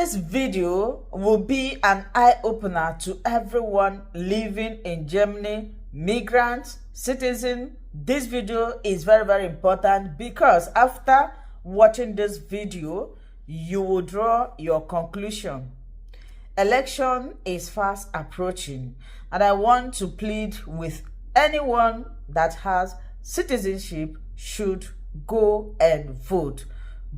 Today's video will be an eye-opener to everyone living in Germany, migrants, citizens. This video is very important because after watching this video, you will draw your conclusion. Election is fast approaching, and I want to plead with anyone that has citizenship should go and vote.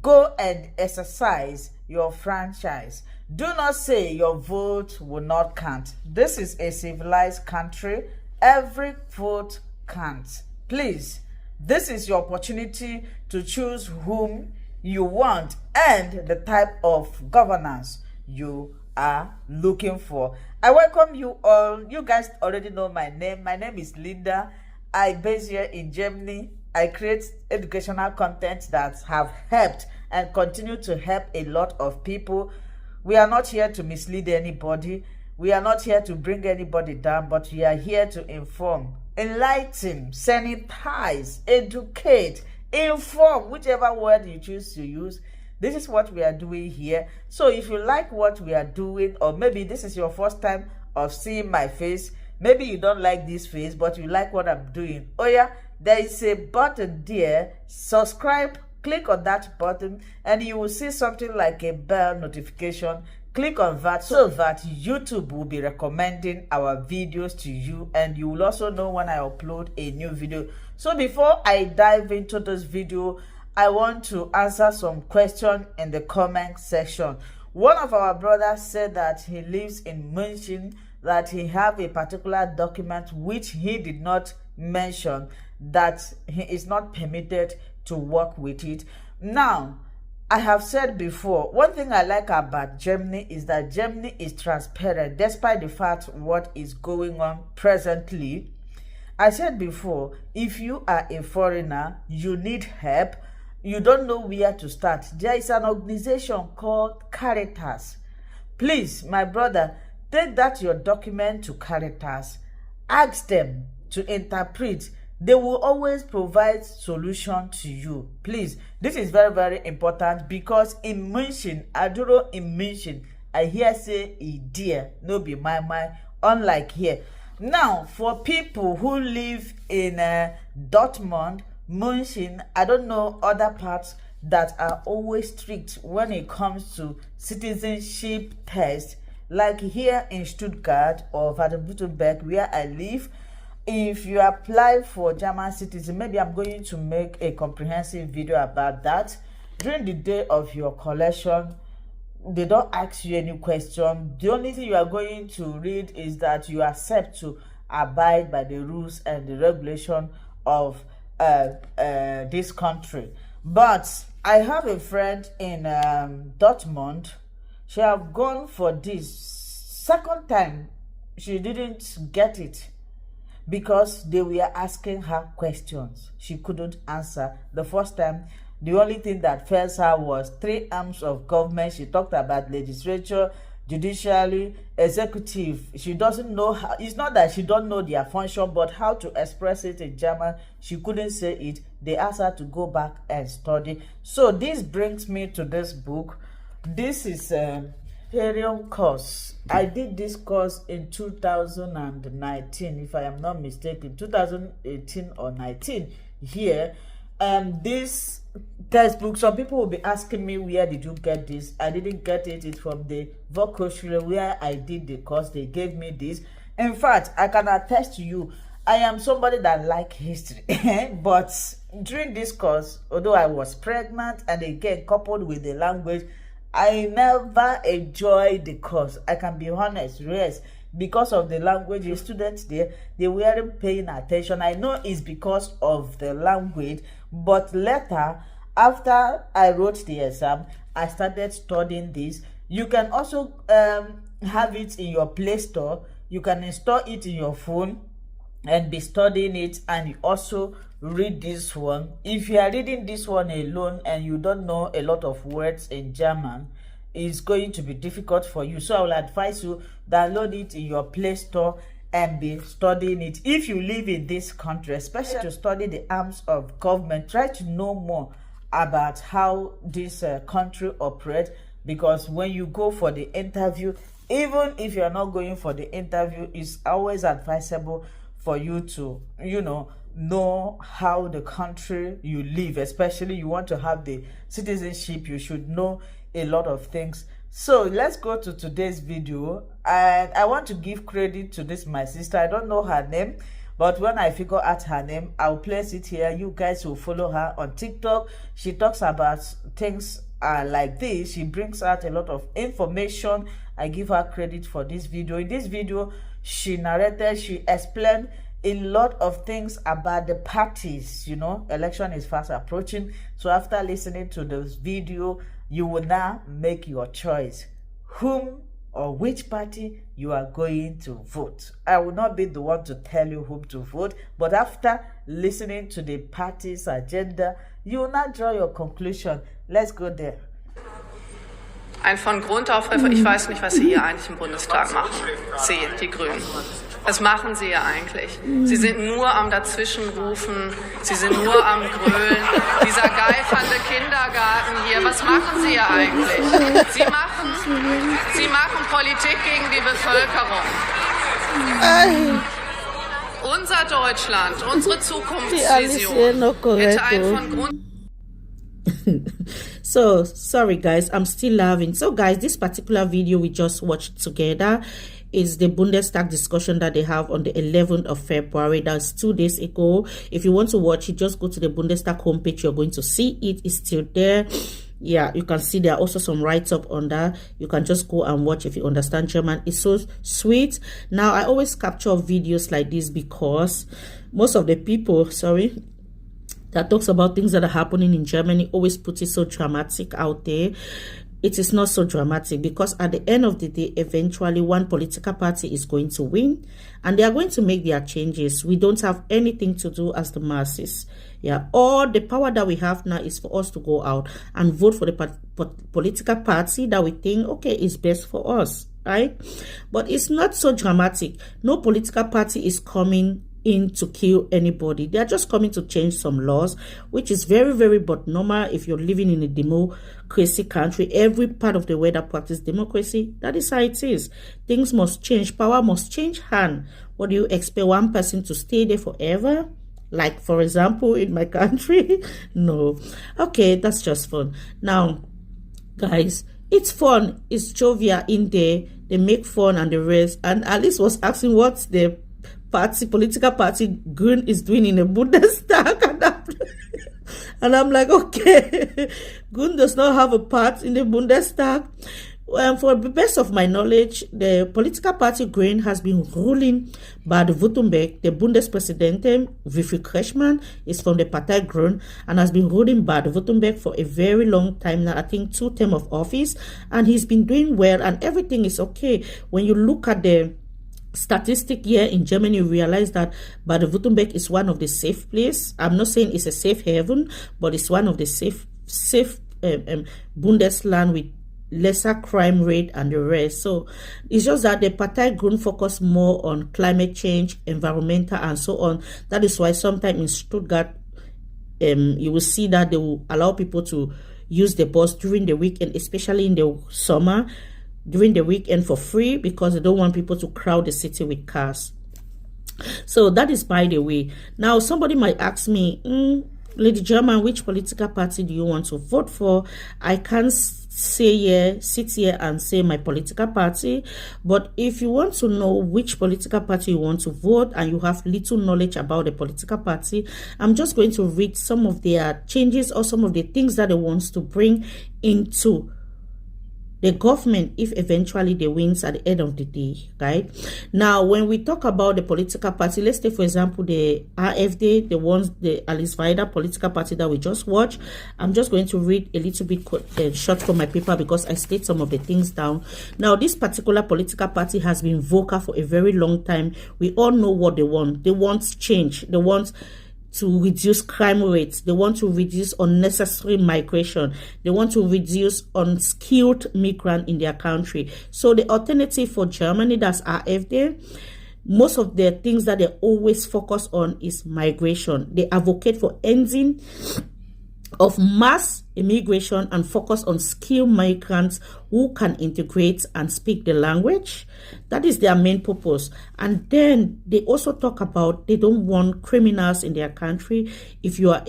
Go and exercise your franchise. Do not say your vote will not count. This is a civilized country. Every vote counts. Please, this is your opportunity to choose whom you want and the type of governance you are looking for. I welcome you all. You guys already know my name. My name is Linda. I base here in Germany. I create educational content that have helped and continue to help a lot of people. We are not here to mislead anybody. We are not here to bring anybody down, but we are here to inform, enlighten, sanitize, educate, inform, whichever word you choose to use. This is what we are doing here. So if you like what we are doing, or maybe this is your first time of seeing my face, maybe you don't like this face, but you like what I'm doing. Oh yeah, there is a button there, subscribe, click on that button and you will see something like a bell notification. Click on that so that YouTube will be recommending our videos to you, and you will also know when I upload a new video. So before I dive into this video, I want to answer some questions in the comment section. One of our brothers said that he lives in München, that he have a particular document which he did not mention, that he is not permitted to work with it. Now, I have said before, one thing I like about Germany is that Germany is transparent despite the fact what is going on presently. I said before, if you are a foreigner, you need help, you don't know where to start, there is an organization called Caritas. Please, my brother, take that your document to Caritas, ask them to interpret. They will always provide solution to you. Please, this is very important because in München, I don't know in München, I hear say e dear, no be my mind, unlike here. Now, for people who live in Dortmund, München, I don't know other parts that are always strict when it comes to citizenship test, like here in Stuttgart or Baden-Württemberg where I live. If you apply for German citizen, maybe I'm going to make a comprehensive video about that. During the day of your collection, they don't ask you any question. The only thing you are going to read is that you accept to abide by the rules and the regulation of this country. But I have a friend in Dortmund. She have gone for this second time. She didn't get it because they were asking her questions. She couldn't answer. The first time, the only thing that fails her was 3 arms of government. She talked about legislature, judiciary, executive. She doesn't know how. It's not that she don't know their function, but how to express it in German. She couldn't say it. They asked her to go back and study. So this brings me to this book. This is Imperium course. I did this course in 2019, if I am not mistaken, 2018 or 19 here. This textbook, some people will be asking me, where did you get this? I didn't get it. It's from the Volkshochschule where I did the course. They gave me this. In fact, I can attest to you, I am somebody that like history. But during this course, although I was pregnant and again coupled with the language, I never enjoyed the course. I can be honest, yes, because of the language. The students there, they weren't paying attention. I know it's because of the language, but later, after I wrote the exam, I started studying this. You can also have it in your Play Store. You can install it in your phone and be studying it, and you also read this one. If you are reading this one alone and you don't know a lot of words in German, it's going to be difficult for you. So I will advise you, download it in your Play Store and be studying it. If you live in this country, especially to study the arms of government, try to know more about how this country operates. because when you go for the interview, even if you're not going for the interview, it's always advisable for you to, know how the country you live, especially you want to have the citizenship, you should know a lot of things. So let's go to today's video, and I want to give credit to this my sister. I don't know her name, but when I figure out her name, I'll place it here. You guys will follow her on TikTok. She talks about things like this. She brings out a lot of information. I give her credit for this video. In this video, she narrated, she explained a lot of things about the parties. Election is fast approaching. So after listening to this video, you will now make your choice whom or which party you are going to vote. I will not be the one to tell you whom to vote, but after listening to the party's agenda, you will not draw your conclusion. Let's go there. Ein von Grund auf, ich weiß nicht, was Sie hier eigentlich im Bundestag machen. Sie, die Grünen. Was machen Sie ja eigentlich? Sie sind nur am Dazwischenrufen, Sie sind nur am Grölen. Dieser geifernde Kindergarten hier, was machen Sie ja eigentlich? Sie machen Politik gegen die Bevölkerung. Unser Deutschland, unsere Zukunftsvision hätte ein von Grund... So sorry guys, I'm still laughing. So guys, this particular video we just watched together is the Bundestag discussion that they have on the 11th of February. That's 2 days ago. If you want to watch it, just go to the Bundestag homepage. You're going to see it. It's still there. Yeah, you can see there are also some write-up on that. You can just go and watch if you understand German. It's so sweet. Now, I always capture videos like this because most of the people, that talks about things that are happening in Germany always put it so dramatic out there. It is not so dramatic because at the end of the day, eventually one political party is going to win and they are going to make their changes. We don't have anything to do as the masses. Yeah, all the power that we have now is for us to go out and vote for the political party that we think, okay, is best for us, right? But it's not so dramatic. No political party is coming in to kill anybody. They are just coming to change some laws, which is very, very but normal if you're living in a democracy country. Every part of the way that practice democracy, that is how it is. Things must change. Power must change hand. What do you expect one person to stay there forever? Like, for example, in my country? No. Okay, that's just fun. Now, guys, it's fun. It's jovial in there. They make fun and the rest. And Alice was asking what's the political party Green is doing in the Bundestag, and I'm like, okay, Green does not have a part in the Bundestag. For the best of my knowledge, the political party Green has been ruling Baden-Württemberg. The Bundespräsidentin Wilfried Kretschmann is from the Partei Grün and has been ruling Baden-Württemberg for a very long time now. I think 2 terms of office, and he's been doing well, and everything is okay. When you look at the statistic here in Germany, you realize that Baden-Württemberg is one of the safe places. I'm not saying it's a safe haven, but it's one of the safe Bundesland with lesser crime rate and the rest. So it's just that the Partei Grün focus more on climate change, environmental, and so on. That is why sometimes in Stuttgart, you will see that they will allow people to use the bus during the weekend, especially in the summer, during the weekend for free, because they don't want people to crowd the city with cars. So that is by the way. Now somebody might ask me, Lady German, which political party do you want to vote for? I can't sit here and say my political party, but if you want to know which political party you want to vote and you have little knowledge about the political party, I'm just going to read some of their changes or some of the things that they want to bring into the government if eventually they wins at the end of the day, right? Now, when we talk about the political party, let's take, for example, the AfD, the Alice Weidel political party that we just watched. I'm just going to read a little bit short from my paper because I state some of the things down. Now, this particular political party has been vocal for a very long time. We all know what they want. They want change. They want to reduce crime rates. They want to reduce unnecessary migration. They want to reduce unskilled migrant in their country. So the alternative for Germany, that's AfD, most of the things that they always focus on is migration. They advocate for ending of mass immigration and focus on skilled migrants who can integrate and speak the language. That is their main purpose. And then they also talk about they don't want criminals in their country. If you are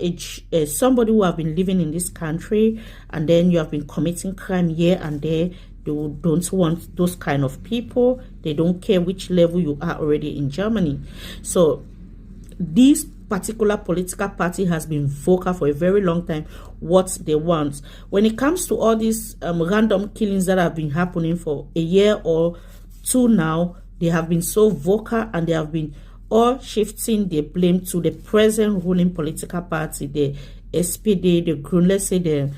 somebody who have been living in this country and then you have been committing crime here and there, they don't want those kind of people. They don't care which level you are already in Germany. So this particular political party has been vocal for a very long time what they want. When it comes to all these random killings that have been happening for a year or two now, they have been so vocal and they have been all shifting the blame to the present ruling political party, the SPD, the Grün, let's say the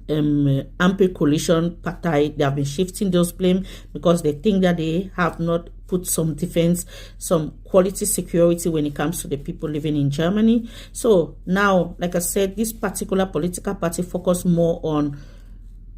Ampel coalition party. They have been shifting those blame because they think that they have not put some defense, some quality security when it comes to the people living in Germany. So now, like I said, this particular political party focus more on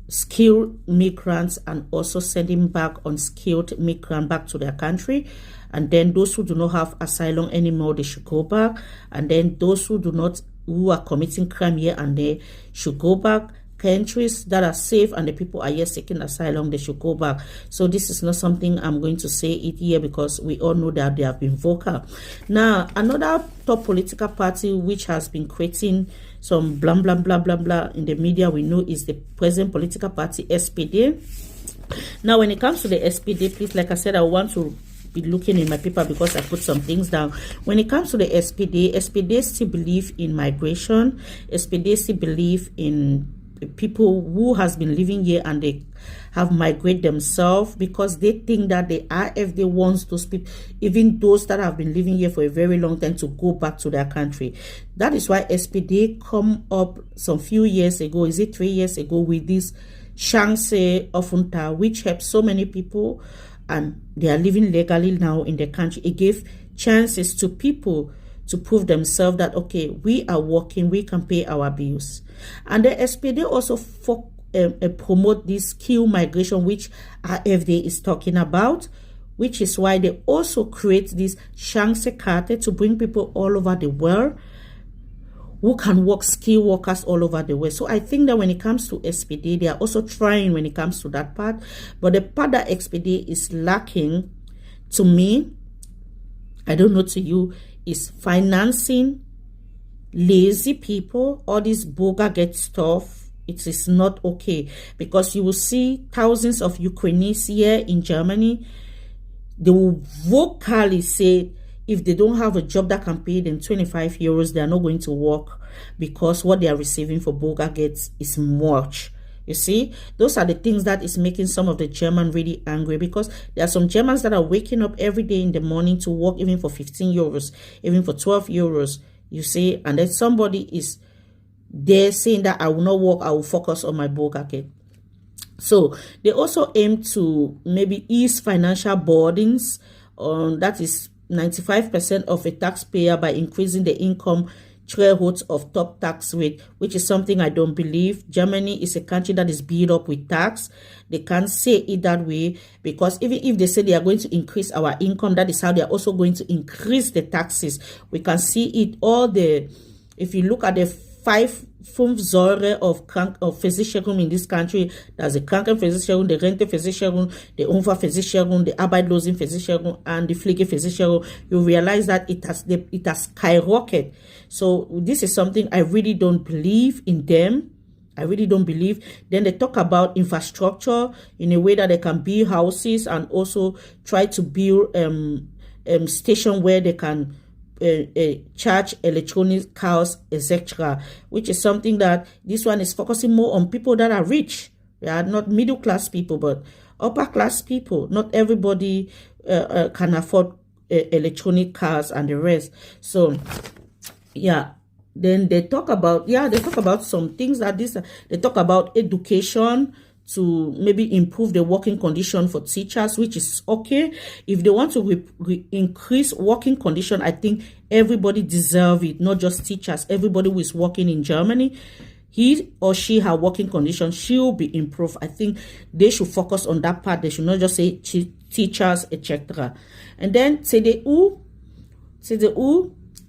skilled migrants and also sending back unskilled migrants back to their country. And then those who do not have asylum anymore, they should go back. And then those who are committing crime here and there should go back. Countries that are safe and the people are here seeking asylum, they should go back. So this is not something I'm going to say it here because we all know that they have been vocal. Now, another top political party which has been creating some blah, blah, blah, blah, blah in the media we know is the present political party, SPD. Now, when it comes to the SPD, please, like I said, I want to be looking in my paper because I put some things down. When it comes to the SPD still believe in migration. SPD still believe in people who has been living here and they have migrated themselves because they think that the AfD wants those people, even those that have been living here for a very long time, to go back to their country. That is why SPD come up some few years ago, is it 3 years ago, with this Chioce Ofunta, which helped so many people and they are living legally now in the country. It gave chances to people to prove themselves that, okay, we are working, we can pay our bills. And the SPD also promote this skill migration, which AfD is talking about, which is why they also create this Chioce card to bring people all over the world who can work, skilled workers all over the world. So I think that when it comes to SPD, they are also trying when it comes to that part. But the part that SPD is lacking, to me, I don't know to you, is financing lazy people. All this boga get stuff, it is not okay, because you will see thousands of Ukrainians here in Germany. They will vocally say if they don't have a job that can pay them 25 euros, they are not going to work because what they are receiving for boga gets is much. You see, those are the things that is making some of the Germans really angry, because there are some Germans that are waking up every day in the morning to work even for 15 euros, even for 12 euros, you see, and then somebody is there saying that I will not work, I will focus on my boga. So they also aim to maybe ease financial burdens, that is 95% of a taxpayer, by increasing the income thresholds of top tax rate, which is something I don't believe. Germany is a country that is built up with tax. They can't say it that way, because even if they say they are going to increase our income, that is how they are also going to increase the taxes. We can see it if you look at the 5 Säule of Versicherung in this country, there's a Krankenversicherung, the Renteversicherung, the Unfallversicherung, the Arbeitslosenversicherung, and the Pflegeversicherung. You realize that it has skyrocketed. So this is something I really don't believe in them. I really don't believe. Then they talk about infrastructure in a way that they can build houses and also try to build station where they can charge electronic cars, etc., which is something that this one is focusing more on people that are rich. They are not middle class people, but upper class people. Not everybody can afford electronic cars and the rest. So yeah, then they talk about some things that they talk about education, to maybe improve the working condition for teachers, which is okay. If they want to increase working condition, I think everybody deserves it, not just teachers. Everybody who is working in Germany, he or she, her working condition should be improved. I think they should focus on that part. They should not just say teachers, etc. And then CDU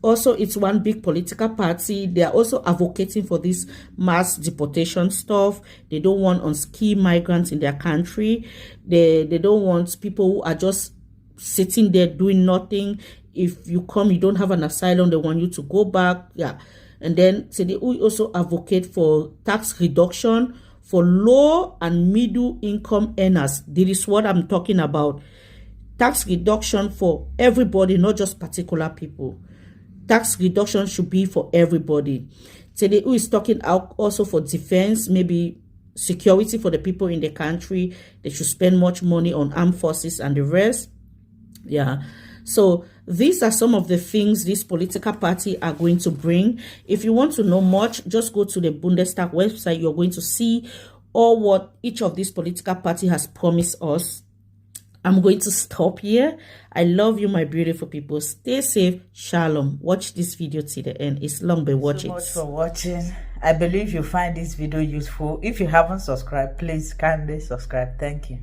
also, it's one big political party. They are also advocating for this mass deportation stuff. They don't want unskilled migrants in their country. They don't want people who are just sitting there doing nothing. If you come, you don't have an asylum, they want you to go back. Yeah. And then so they also advocate for tax reduction for low and middle income earners. This is what I'm talking about. Tax reduction for everybody, not just particular people. Tax reduction should be for everybody. Today, who is talking out also for defense, maybe security for the people in the country. They should spend much money on armed forces and the rest. Yeah. So these are some of the things this political party are going to bring. If you want to know much, just go to the Bundestag website. You're going to see all what each of these political party has promised us. I'm going to stop here. I love you, my beautiful people. Stay safe. Shalom. Watch this video till the end. It's long, but watch it. Thank you so much for watching. I believe you find this video useful. If you haven't subscribed, please kindly subscribe. Thank you.